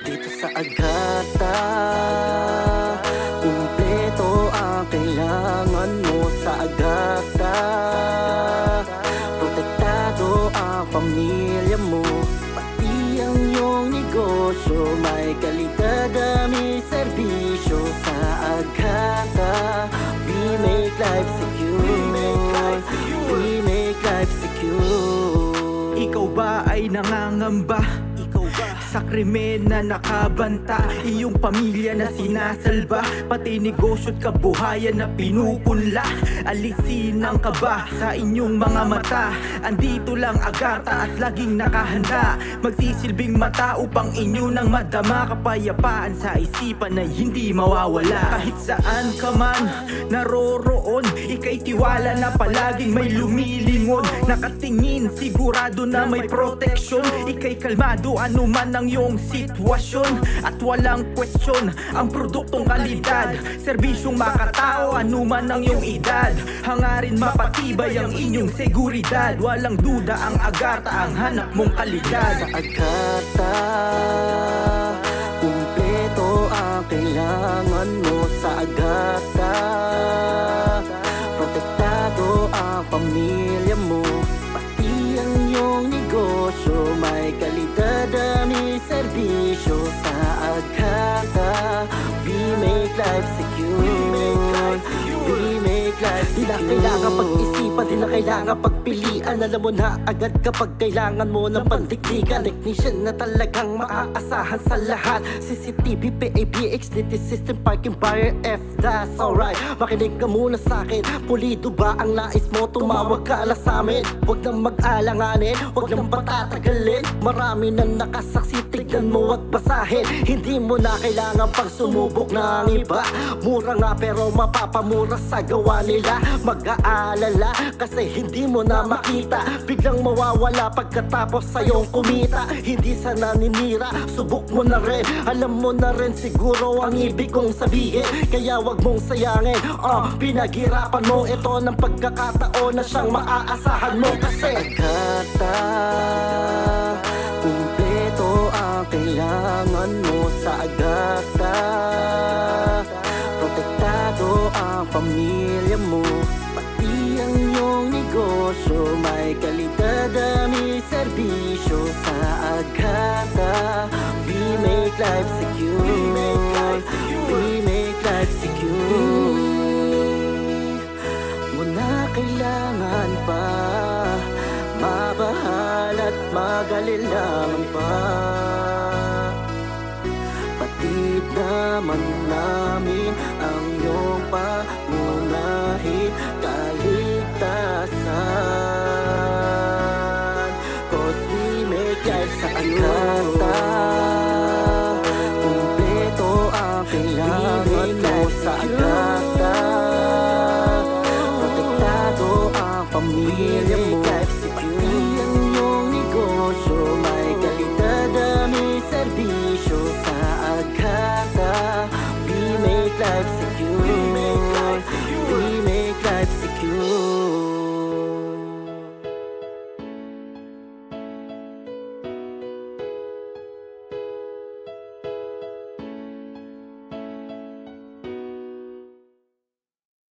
Dito sa Agata, kumpleto ang kailangan mo sa Agata. Protektado ang pamilya mo, pati ang iyong negosyo. May kalidad na may serbisyo sa Agata. We make life secure. We make life secure. Ikaw ba ay nangangamba sa krimen na nakabanta? Iyong pamilya na sinasalba, pati negosyo't kabuhayan na pinupunla. Alisin ang kaba sa inyong mga mata. Andito lang Agata at laging nakahanda, magsisilbing mata upang inyo nang madama. Kapayapaan sa isipan na hindi mawawala. Kahit saan ka man naroroon, ika'y tiwala na palaging may lumilingon. Nakatingin, sigurado na may proteksyon. Ika'y kalmado anuman ang iyong sitwasyon, at walang question ang produktong kalidad. Serbisyong makatao anuman ang iyong edad. Hangarin mapatibay ang inyong seguridad. Walang duda ang Agata ang hanap mong kalidad. Sa Agata, kumpleto ang kailangan mo sa Agata. Protektado ang pamilya mo, pati ang iyong negosyo. May kalidad na may serbisyo sa Agata. We make life secure. We make life secure. Di na kailangan pag-isipan, di na kailangan pagpilian. Alam mo na agad kapag kailangan mo ng pandikdikan. Technician na talagang maaasahan sa lahat. CCTV, PABX, DT system, parking barrier, F, that's alright. Makinig ka muna sa'kin, pulido ba ang nais mo? Tumawag ka na sa'min. Huwag nang mag-alanganin, huwag nang patatagalin. Marami na nakasaksi, tignan mo at basahin. Hindi mo na kailangan pang sumubok ng iba. Mura nga pero mapapamura sa gawa nila. Mag-aalala kasi hindi mo na makita. Biglang mawawala pagkatapos sa'yong kumita. Hindi sa naninira, subok mo na rin. Alam mo na rin siguro ang ibig kong sabihin. Kaya wag mong sayangin, pinaghirapan mo ito ng pagkakataon na siyang maaasahan mo. Kasi Agata, kumpleto ang kailangan mo sa Agata. Protektado ang pamilya mo, pati ang iyong negosyo. May kalidad na may serbisyo sa Agata. We make life secure. We make life secure. Muna kailangan pa mabahal at mag-alilangan pa. Patid naman namin ang iyong pangunahing kaligtasan. Cause we make life sa Agata. Kumpleto ang kailangan mo sa Agata. Protektado ang pamilya mo,